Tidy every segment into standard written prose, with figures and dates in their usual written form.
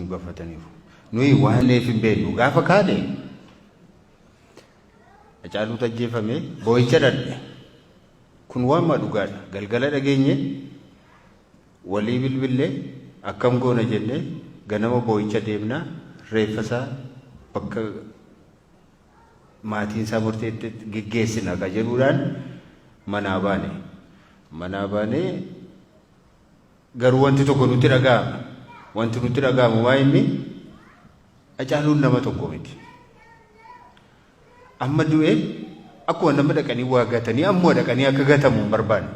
gafataniiru. Nuyi waan neef hin beeknu gaafa kaane Hacaaluu ajjeefame boo'icha dhadhe. Kun waan dhugaadha. Galgala dhageenye walii bilbillee akkam goona jennee ganama boo'icha deemnaa reeffasaa bakka maatiin isaa murteetti geggeessina ka jedhuudhaan manaa baane. Manaa baanee garuu wanti tokko nutti dhaga'ama. Wanti nutti dhaga'amu waa inni Hacaaluun nama tokko miti. Amma du'e akkuma nama dhaqanii waa gatanii ammoo dhaqanii akka gatamu hin barbaanne.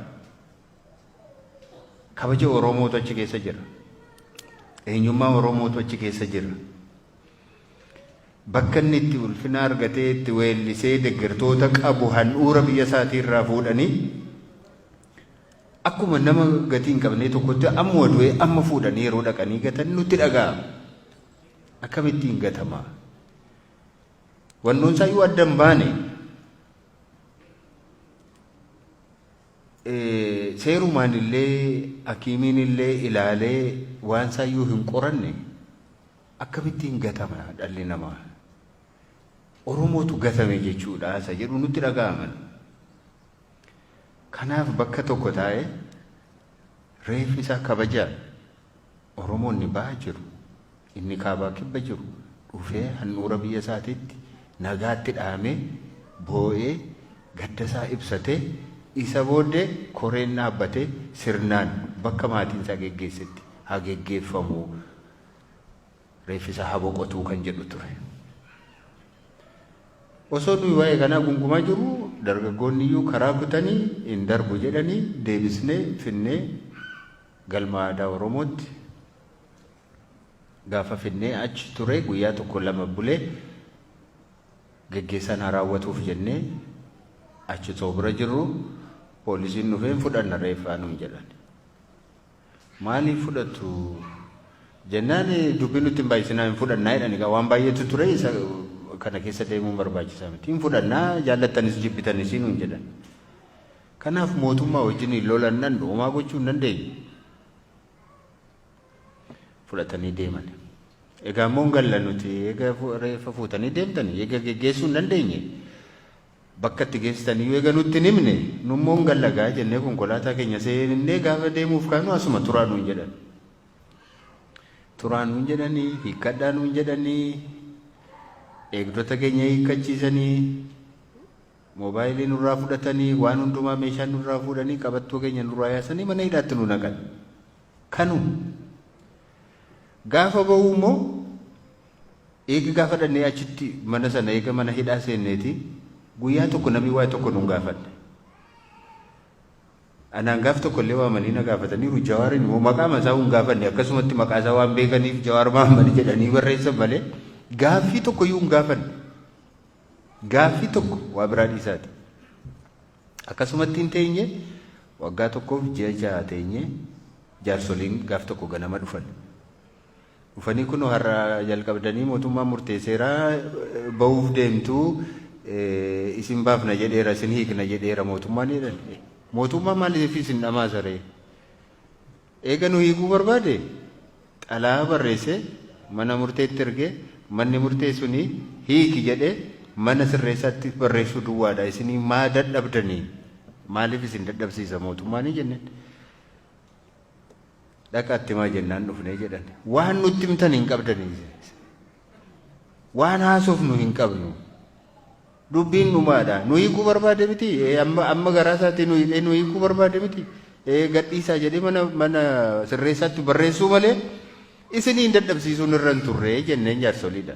Kabaja Oromootu achi keessa jira. Eenyummaa Oromootu achi keessa jira. Bakka inni itti ulfina argatee itti weellisee deeggartoota qabu handhuura biyya isaatii irraa fuudhanii akkuma nama gatii hin qabne tokkotti ammoo du'e amma fuudhanii yeroo dhaqanii gatan nutti dhaga'ama. Akkamittiin gatama? Wannoon isaayyuu adda hin baane. Seerumaan illee hakiimiin illee ilaalee waan isaayyuu hin qoranne akkamittiin gatama dhalli namaa? Oromootu gatame jechuudha isa jedhu nutti dhaga'aman. Kanaaf bakka tokko taa'ee reeffi isaa kabajaa Oromoonni bahaa jiru. Inni kaabaa kibba jiru dhufee handhuura biyya isaatiitti nagaatti dhahamee boo'ee gaddasaa ibsatee isa booddee koreen dhaabbatee sirnaan bakka maatiin isaa geggeessetti haa geggeeffamu reeffi isaa haa boqotuu kan jedhu ture. Osoo nuyi waa'ee kanaa gungumaa jiru dargaggoonni iyyuu karaa kutanii hin darbu jedhanii deebisnee finnee galma aadaa Oromootti gaafa finnee achi ture guyyaa tokko lama bulee geggeessan haa raawwatuuf jennee achi too bira jirru poolisiin dhufee fudhanna reeffaa nuun jedhan. Maaliif fudhatu jennaan dubbii nutti hin baay'isinaa hin fudhannaa jedhani waan baay'eetu ture isa kana keessa deemuun barbaachisaa miti. Hin fudhannaa jaallattanis jibbitanis nuun jedhan. Kanaaf mootummaa wajjin hin lolannan dhoomaa gochuu hin dandeenye. Fudhatanii deeman. Egaa immoo galla nuti eega reeffa fuutanii deemtanii eega geggeessuu hin dandeenye. Bakka itti geessitanii eega nutti hin himne nummoo gallagaa jennee konkolaataa keenya seennee gaafa deemuuf kaanu asuma turaa nuun jedhan. Turaa nuun jedhanii hiikkadhaa nuun jedhanii eegdota keenya hiikkachiisanii moobaayilii nurraa fudhatanii waan hundumaa meeshaa nurraa fuudhanii qabattoo keenya nurraa yaasanii mana hidhaatti nu naqan. Kanu gaafa ba'u immoo eega gaafa dhannee achitti mana sana eega mana hidhaa seenneeti guyyaa tokko namni waa tokko nuun gaafanne. Anaan gaaf tokko illee waamanii na gaafataniiru Jawaariin immoo maqaa masaa hin gaafanne akkasumatti maqaa isaa waan beekaniif Jawaar Mahammad jedhanii barreessan malee gaaffii tokko iyyuu hin gaafanne. Gaaffii tokko waa biraa dhiisaati. Akkasumatti hin teenye waggaa tokkoof ji'a jaha teenye jaarsoliin gaaf tokko ganama dhufan. Dhufanii kun har'a jalqabdanii mootummaa murteesseeraa ba'uuf deemtuu isin baafna jedheera isin hiikna jedheera mootummaan jedhan. Mootummaa maaliif isin dhamaasa ree? Eega nu hiikuu barbaade xalaa barreesse mana murteetti ergee manni murtee suni hiiki jedhee mana sirreessaatti barreessuu duwwaadha. Isinii maa dadhabdanii? Maaliif isin dadhabsiisa mootummaanii jenneen? Dhaqaatti maa jennaan dhufnee jedhan. Waan nutti himtan hin qabdanii. Waan haasofnu hin qabnu. Dubbiin dhumaadha. Nu hiikuu barbaade miti. Amma garaa isaatii nu hiikuu barbaade miti. Gadhiisaa jedhee mana sirreessaatti barreessuu malee isinii hin dadhabsiisuun irra hin turre jenneen jaarsoliidha.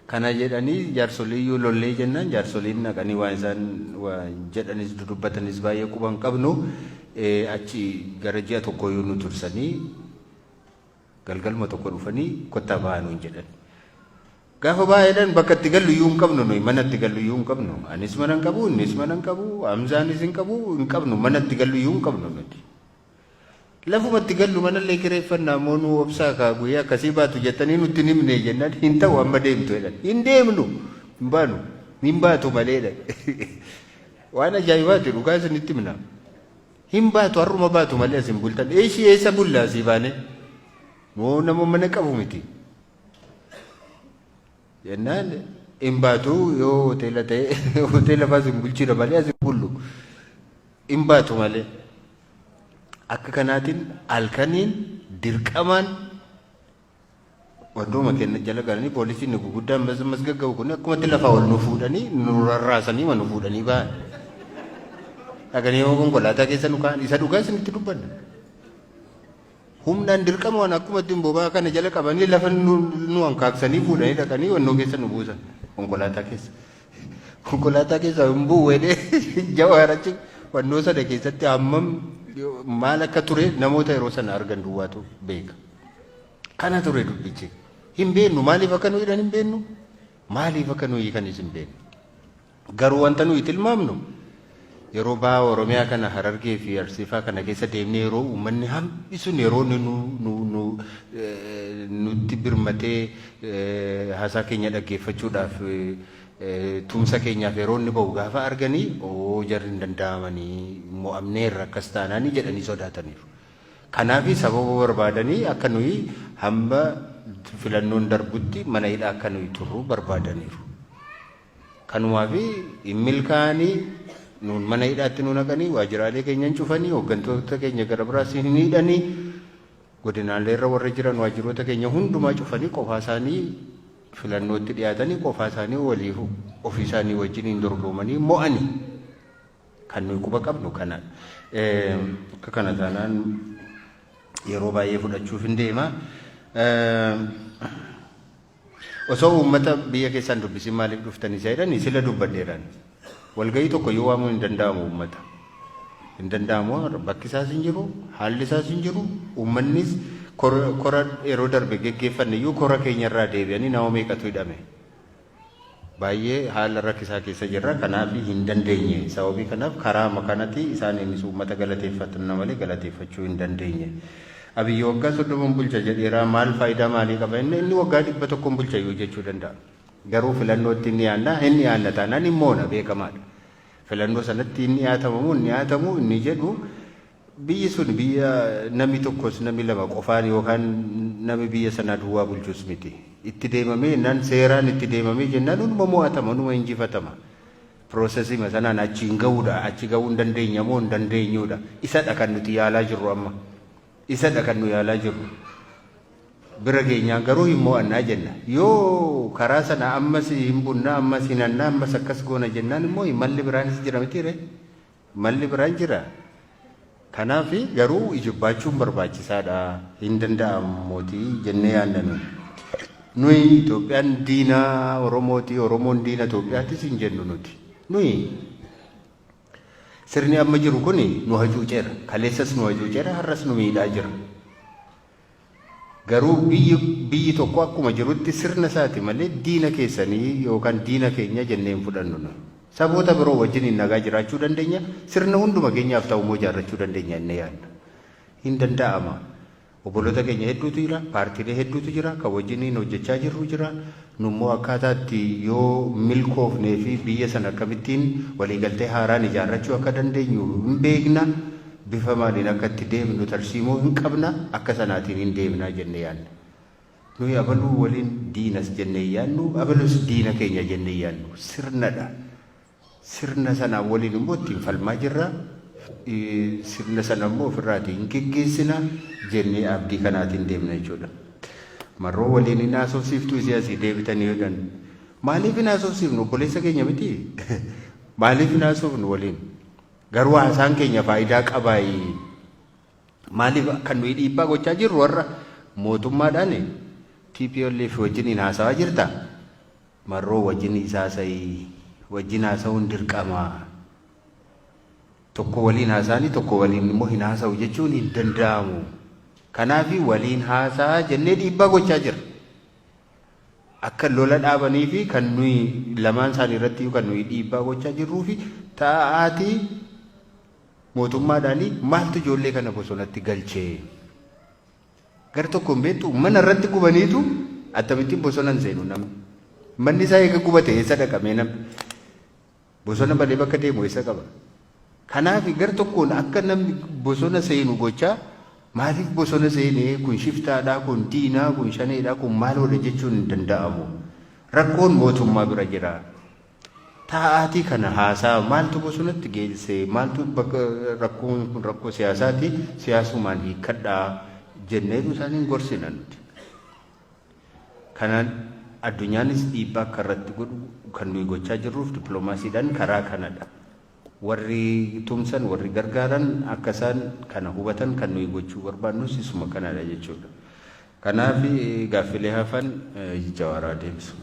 Kana jedhanii jaarsoliiyyuu lollee jennaan jaarsoliin naqanii waan isaan jedhanis dudubbatanis baay'ee quba hin qabnu. Achi gara ji'a tokko yoo nu tursanii galgalma tokko dhufanii kottaa ba'aa nuun jedhan. Gaafa baay'eedhaan bakka itti gallu iyyuu hin qabnu nuyi mana itti gallu iyyuu hin qabnu. Anis mana hin qabu, innis mana hin qabu, Hamzaanis hin qabu, hin qabnu mana itti gallu iyyuu hin qabnu nuti. Lafuma itti gallu mana illee kireeffannaa moo nu obsaa kaa guyyaa akkasii baatu jettanii nutti hin himne jennaan hin ta'u amma deemtu jedhan. Hin deemnu hin baanu hin baatu maleedha. Waan ajaa'ibaati dhugaa isinitti himna. Hin baatu har'uma baatu malee asin bultan. Eessi eessa bullaa asii baane? moo nama mana qabu miti jennaan hin baatu yoo hoteela ta'e hoteela fa'aa sin bulchina malee as bullu hin baatu malee akka kanaatiin halkaniin dirqamaan wantooma kenna jala galanii poolisiin nu guguddaan masgaggabu kun akkumatti lafaa ol nu fuudhanii nu rarraasanii ma nu fuudhanii ba'an dhaganii yoo konkolaataa keessa nu ka'an isa dhugaa isinitti dubbanna humnaan dirqama waan akkumatti bobaa kana jala qabanii lafa nu hankaaksanii fuudhanii dhaqanii wannoo keessa nu buusan konkolaataa keessa hin bu'uudhee jawaarachi wannoo sana keessatti hammam maal akka ture namoota yeroo sana argan duwwaatu beeka kana ture dubbichi hin beeknu maaliif akka nuyi hin beeknu maaliif akka nuyi kan isin beeknu garuu wanta nuyi tilmaamnu yeroo baa Oromiyaa kana Harargee fi Arsiifaa kana keessa deemnee yeroo uummanni hambisuun yeroo nutti birmatee haasaa keenya dhaggeeffachuudhaaf tumsa keenyaaf yeroo inni ba'u gaafa arganii jarri hin danda'amanii mo'amneerra akkas taanaanii jedhanii sodaataniiru. Kanaaf sababa barbaadanii akka nuyi hamba filannoon darbutti mana hidhaa akka nuyi turru barbaadaniiru. Kanumaaf hin milkaa'anii nuun mana hidhaatti nu naqanii waajjiraalee keenyan cufanii hooggantoota keenya gara biraas hin hidhanii godinaalee irra warra jiran waajjiroota keenya hundumaa cufanii qofaa isaanii filannootti dhiyaatanii qofaa isaanii waliif ofii isaanii wajjin hin dorgomanii mo'anii kan nuyi quba qabnu kana akka kana taanaan yeroo baay'ee fudhachuuf hin deema osoo uummata biyya keessaan dubbisin maaliif dhuftanii jedhanii sila dubbadheeran walgahii tokko yoo waamuu hin danda'amu uummata hin danda'amu bakki isaas hin jiru haalli isaas hin jiru uummannis kora yeroo darbe geggeeffanne iyyuu kora keenyarraa deebi'anii nama meeqatu hidhame baay'ee haala rakkisaa keessa jirra kanaaf hin dandeenye sababii kanaaf karaa makanatti isaaniinis uummata galateeffatan malee galateeffachuu hin dandeenye Abiyyi waggaa 30 bulcha jedheera maal faayidaa maalii qaba inni waggaa 100 bulcha yoo jechuu danda'a garuu filannootti inni yaanna taanaan immoona beekamaadha filannoo sanatti inni yaatamu inni jedhu biyyi sun biyya namni tokkos namni lama qofaan yookaan namni biyya sana duwwaa bulchus miti itti deemamee nan seeraan itti deemamee jennaan hunduma mo'atama hunduma injifatama piroosesii sanaan achi hin ga'uudha achi ga'uu hin dandeenya moo hin dandeenyuudha isadha kan nuti yaalaa jirru amma isadha kan nu yaalaa jirru bira keenyaan garuu hin mo'annaa jenna yoo karaa sana ammas hin bunnaa ammas hin annaa ammas akkas goona jennaan immoo malli biraanis jira mitiire malli biraan jira kanaaf garuu ijibaachuun barbaachisaadha hin danda'amuutii jennee yaadna nuyi Itoophiyaan diina Oromooti Oromoon diina Itoophiyaattis hin jennu nuti nuyi sirni amma jiru kun nu hacuuceera kaleessas nu hacuuceera har'as nu miidhaa jira garuu biyyi tokko akkuma jirutti sirna isaati malee diina keessanii yookaan diina keenya jennee hin fudhannu saboota biroo wajjin hin nagaa jiraachuu dandeenya sirna hunduma keenyaaf ta'u immoo jaarrachuu dandeenya inni yaadna hin danda'ama obboloota keenya hedduutu jira paartiilee hedduutu jira kan wajjin hojjechaa jirru jira nummoo akkaataatti yoo milkoofnee fi biyya sana akkamittiin waliigaltee haaraan ijaarrachuu akka dandeenyu hin beekna bifa maaliin akka itti deemnu tarsiimoo hin qabna akka sanaatiin hin deemnaa jennee yaadna nuyi abaluu waliin diinas jennee yaadnu abalus diina keenya jennee yaadnu sirnadha sirna sana waliin immoo ittiin falmaa jirra sirna sana immoo ofirraatiin hin geggeessina jennee abdii kanaatiin deemna jechuudha marroo waliin hin haasofsiiftuu isii asii deebitanii jedhan maaliif hin haasofsiifnu obboleessa keenya miti maaliif hin haasofnu waliin garuu haasaan keenya faayidaa qabaayi maaliif kan nuyi dhiibbaa gochaa jirru warra mootummaadhaan TPLF wajjin haasawaa jirta marroo wajjin isaasayii wajjin haasawuun dirqama tokko waliin haasa'anii tokko waliin immoo hin haasa'u jechuun hin danda'amu kanaaf waliin haasa'a jennee dhiibbaa gochaa jira akka lola dhaabanii fi kan nuyi lamaan isaanii irratti kan nuyi dhiibbaa gochaa jirruu fi taa'aatii mootummaadhaanii maaltu ijoollee kana bosonatti galchee gar tokko beektu mana irratti gubaniitu akkamittiin bosonan seenu namni manni isaa eega gubate eessa dhaqamee namni bosona balee bakka deemu eessa qaba kanaaf gar tokkoon akka namni bosona seenu gochaa Maaliif bosona seenee kun shiftaadhaa kun diinaa kun shaneedhaa kun maaloodha jechuun hin danda'amu. Rakkoon mootummaa bira jira. Taa'aatii kana haasaa maaltu bosonatti geessee maaltu rakkoon kun rakkoo siyaasaati siyaasumaan hiikkadhaa jenneetu isaaniin gorsina nuti. Kanaan addunyaanis dhiibbaa akka irratti godhu kan nuyi gochaa jirruuf dippiloomaasiidhaan karaa kanadha. Warri tumsan warri gargaaran akka isaan kana hubatan kan nuyi gochuu barbaannus isuma kanadha jechuudha. Kanaaf gaaffilee hafan Jawaaraa deebisu.